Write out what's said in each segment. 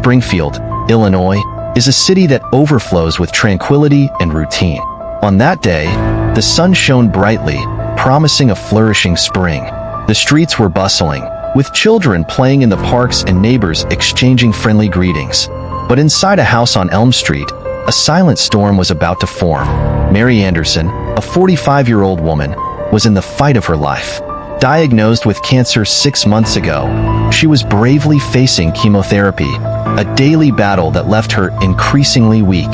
Springfield, Illinois, is a city that overflows with tranquility and routine. On that day, the sun shone brightly, promising a flourishing spring. The streets were bustling, with children playing in the parks and neighbors exchanging friendly greetings. But inside a house on Elm Street, a silent storm was about to form. Mary Anderson, a 45-year-old woman, was in the fight of her life. Diagnosed with cancer 6 months ago, she was bravely facing chemotherapy, a daily battle that left her increasingly weak.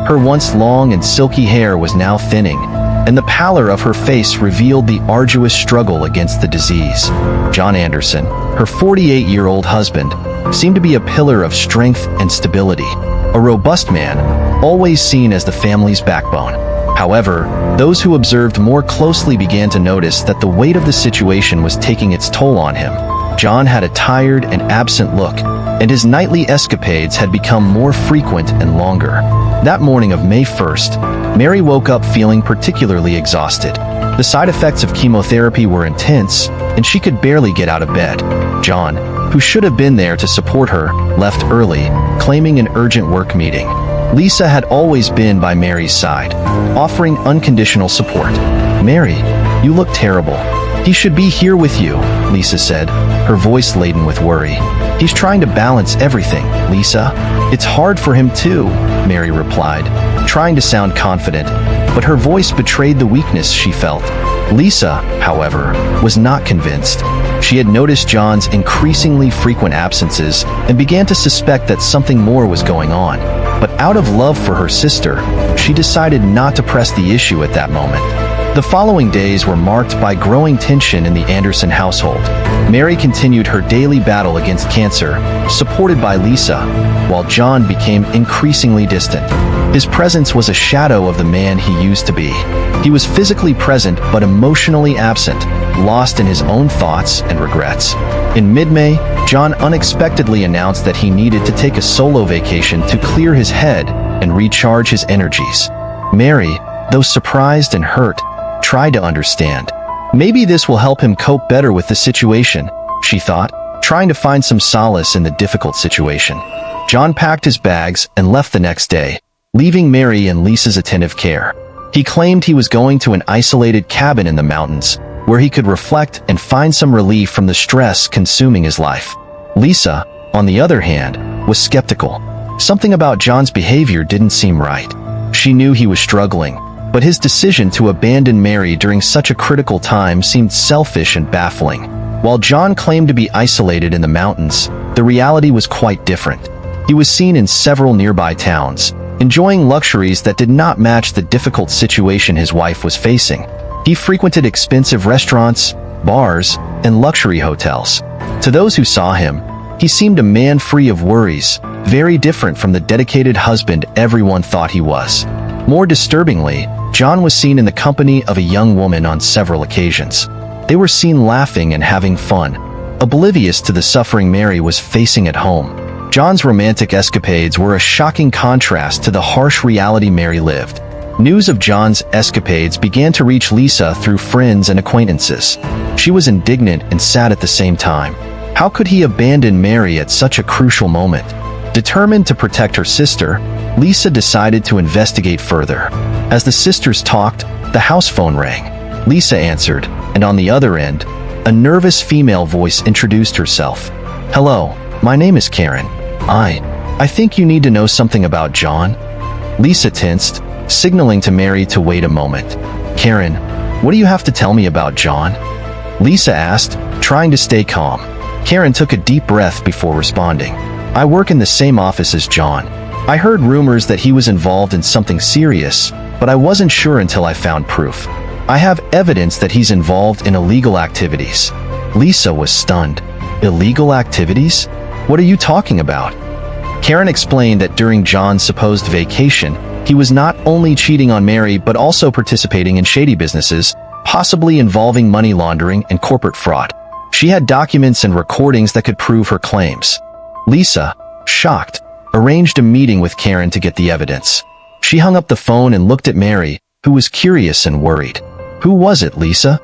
Her once long and silky hair was now thinning, and the pallor of her face revealed the arduous struggle against the disease. John Anderson, her 48-year-old husband, seemed to be a pillar of strength and stability, a robust man, always seen as the family's backbone. However, those who observed more closely began to notice that the weight of the situation was taking its toll on him. John had a tired and absent look, and his nightly escapades had become more frequent and longer. That morning of May 1st, Mary woke up feeling particularly exhausted. The side effects of chemotherapy were intense, and she could barely get out of bed. John, who should have been there to support her, left early, claiming an urgent work meeting. Lisa had always been by Mary's side, offering unconditional support. "Mary, you look terrible. He should be here with you," Lisa said, her voice laden with worry. "He's trying to balance everything, Lisa." "It's hard for him too," Mary replied, trying to sound confident, but her voice betrayed the weakness she felt. Lisa, however, was not convinced. She had noticed John's increasingly frequent absences and began to suspect that something more was going on. But out of love for her sister, she decided not to press the issue at that moment. The following days were marked by growing tension in the Anderson household. Mary continued her daily battle against cancer, supported by Lisa, while John became increasingly distant. His presence was a shadow of the man he used to be. He was physically present but emotionally absent, lost in his own thoughts and regrets. In mid-May, John unexpectedly announced that he needed to take a solo vacation to clear his head and recharge his energies. Mary, though surprised and hurt, tried to understand. Maybe this will help him cope better with the situation, she thought, trying to find some solace in the difficult situation. John packed his bags and left the next day, leaving Mary in Lisa's attentive care. He claimed he was going to an isolated cabin in the mountains, where he could reflect and find some relief from the stress consuming his life. Lisa, on the other hand, was skeptical. Something about John's behavior didn't seem right. She knew he was struggling, but his decision to abandon Mary during such a critical time seemed selfish and baffling. While John claimed to be isolated in the mountains, the reality was quite different. He was seen in several nearby towns, enjoying luxuries that did not match the difficult situation his wife was facing. He frequented expensive restaurants, bars, and luxury hotels. To those who saw him, he seemed a man free of worries, very different from the dedicated husband everyone thought he was. More disturbingly, John was seen in the company of a young woman on several occasions. They were seen laughing and having fun, oblivious to the suffering Mary was facing at home. John's romantic escapades were a shocking contrast to the harsh reality Mary lived. News of John's escapades began to reach Lisa through friends and acquaintances. She was indignant and sad at the same time. How could he abandon Mary at such a crucial moment? Determined to protect her sister, Lisa decided to investigate further. As the sisters talked, the house phone rang. Lisa answered, and on the other end, a nervous female voice introduced herself. "Hello, my name is Karen. I think you need to know something about John." Lisa tensed, signaling to Mary to wait a moment. "Karen, what do you have to tell me about John?" Lisa asked, trying to stay calm. Karen took a deep breath before responding. "I work in the same office as John. I heard rumors that he was involved in something serious, but I wasn't sure until I found proof. I have evidence that he's involved in illegal activities." Lisa was stunned. "Illegal activities? What are you talking about?" Karen explained that during John's supposed vacation, he was not only cheating on Mary but also participating in shady businesses, possibly involving money laundering and corporate fraud. She had documents and recordings that could prove her claims. Lisa, shocked, arranged a meeting with Karen to get the evidence. She hung up the phone and looked at Mary, who was curious and worried. "Who was it, Lisa?"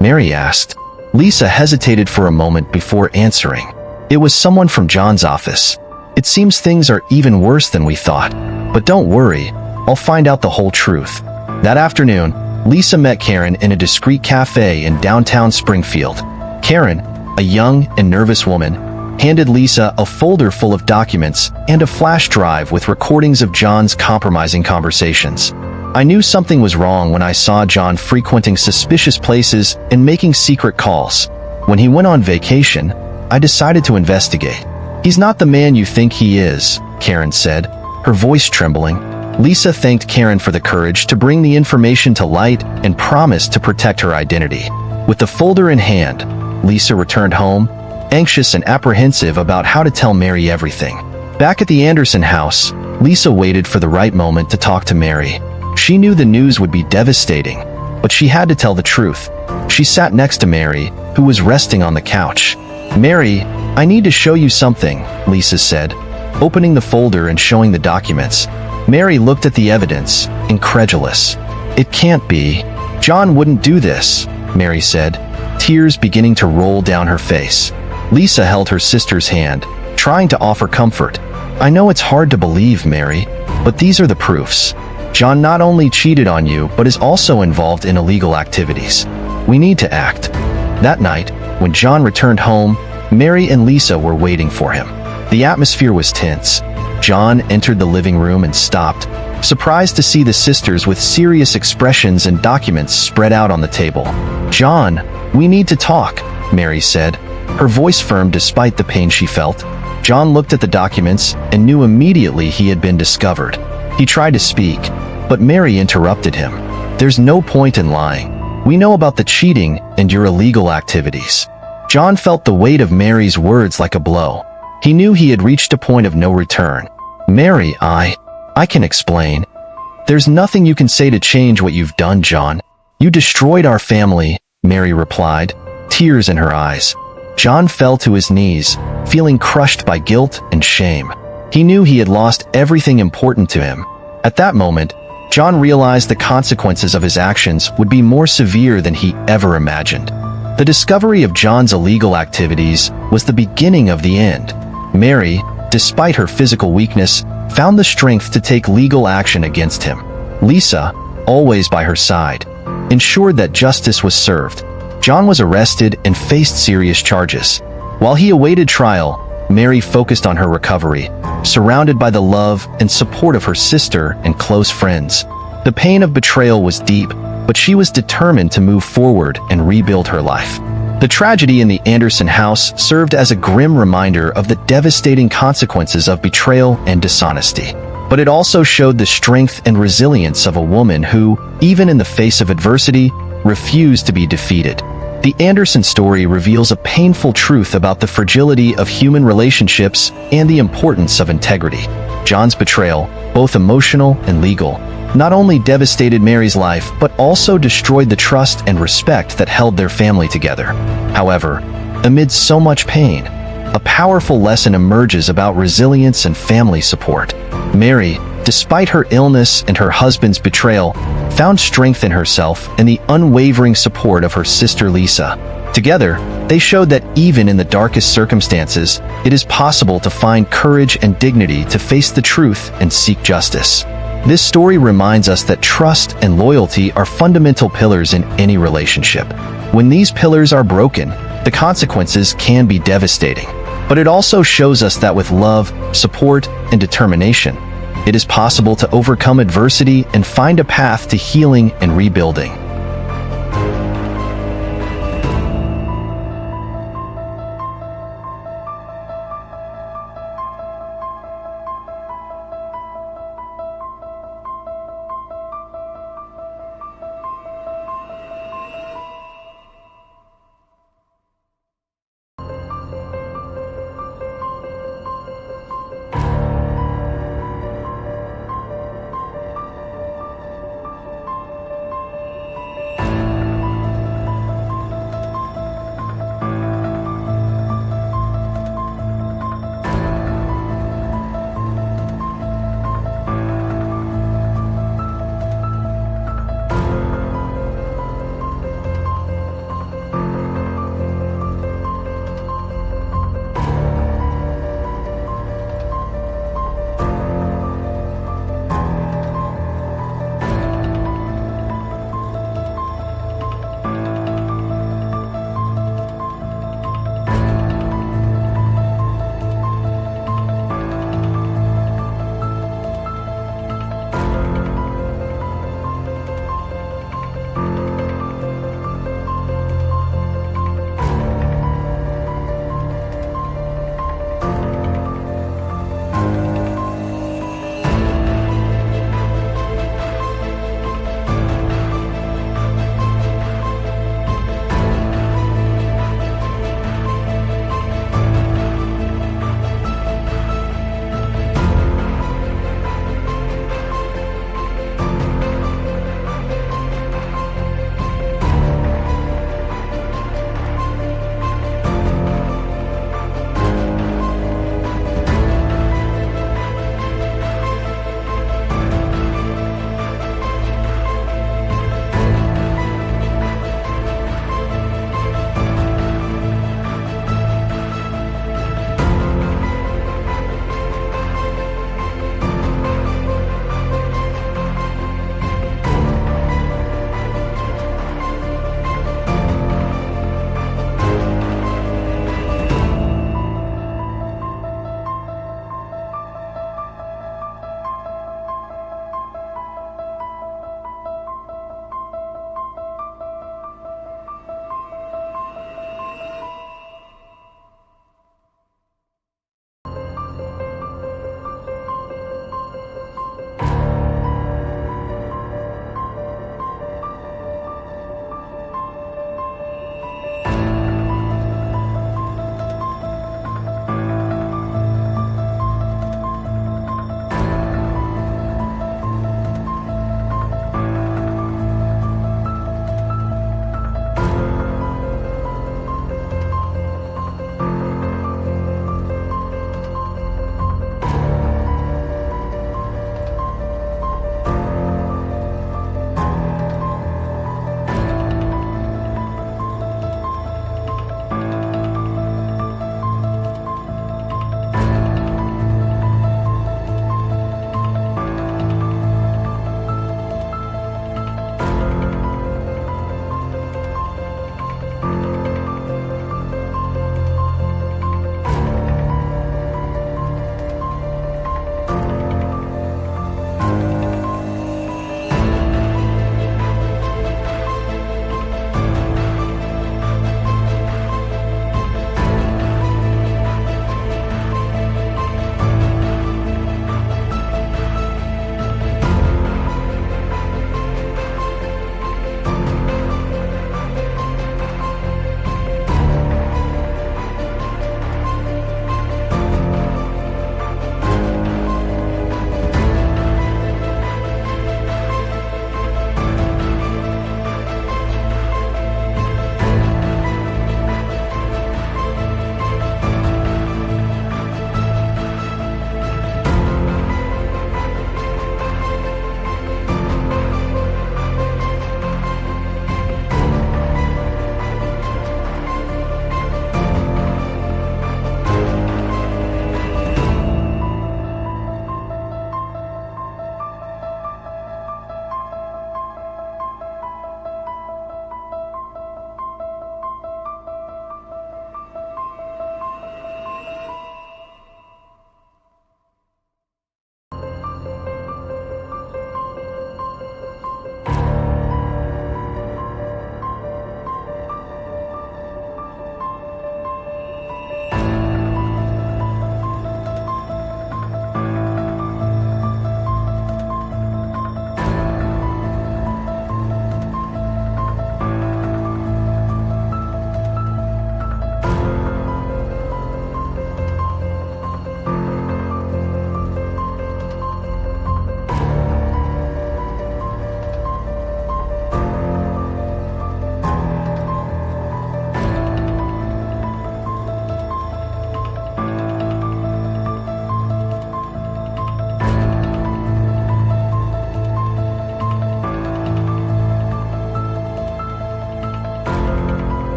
Mary asked. Lisa hesitated for a moment before answering. "It was someone from John's office." It seems things are even worse than we thought. But don't worry, I'll find out the whole truth." That afternoon, Lisa met Karen in a discreet cafe in downtown Springfield. Karen, a young and nervous woman, handed Lisa a folder full of documents and a flash drive with recordings of John's compromising conversations. "I knew something was wrong when I saw John frequenting suspicious places and making secret calls. When he went on vacation, I decided to investigate. He's not the man you think he is," Karen said, her voice trembling. Lisa thanked Karen for the courage to bring the information to light and promised to protect her identity. With the folder in hand, Lisa returned home, anxious and apprehensive about how to tell Mary everything. Back at the Anderson house, Lisa waited for the right moment to talk to Mary. She knew the news would be devastating, but she had to tell the truth. She sat next to Mary, who was resting on the couch. "Mary, I need to show you something," Lisa said, opening the folder and showing the documents. Mary looked at the evidence, incredulous. "It can't be. John wouldn't do this," Mary said, tears beginning to roll down her face. Lisa held her sister's hand, trying to offer comfort. "I know it's hard to believe, Mary, but these are the proofs. John not only cheated on you, but is also involved in illegal activities. We need to act." That night, when John returned home, Mary and Lisa were waiting for him. The atmosphere was tense. John entered the living room and stopped, surprised to see the sisters with serious expressions and documents spread out on the table. "John, we need to talk," Mary said, her voice firm despite the pain she felt. John looked at the documents and knew immediately he had been discovered. He tried to speak, but Mary interrupted him. "There's no point in lying. We know about the cheating and your illegal activities." John felt the weight of Mary's words like a blow. He knew he had reached a point of no return. "Mary, I can explain. There's nothing you can say to change what you've done, John. You destroyed our family," Mary replied, tears in her eyes. John fell to his knees, feeling crushed by guilt and shame. He knew he had lost everything important to him. At that moment, John realized the consequences of his actions would be more severe than he ever imagined. The discovery of John's illegal activities was the beginning of the end. Mary, despite her physical weakness, found the strength to take legal action against him. Lisa, always by her side, ensured that justice was served. John was arrested and faced serious charges. While he awaited trial, Mary focused on her recovery, surrounded by the love and support of her sister and close friends. The pain of betrayal was deep, but she was determined to move forward and rebuild her life. The tragedy in the Anderson house served as a grim reminder of the devastating consequences of betrayal and dishonesty. But it also showed the strength and resilience of a woman who, even in the face of adversity, refused to be defeated. The Anderson story reveals a painful truth about the fragility of human relationships and the importance of integrity. John's betrayal, both emotional and legal, not only devastated Mary's life, but also destroyed the trust and respect that held their family together. However, amid so much pain, a powerful lesson emerges about resilience and family support. Mary, despite her illness and her husband's betrayal, found strength in herself and the unwavering support of her sister Lisa. Together, they showed that even in the darkest circumstances, it is possible to find courage and dignity to face the truth and seek justice. This story reminds us that trust and loyalty are fundamental pillars in any relationship. When these pillars are broken, the consequences can be devastating. But it also shows us that with love, support, and determination, it is possible to overcome adversity and find a path to healing and rebuilding.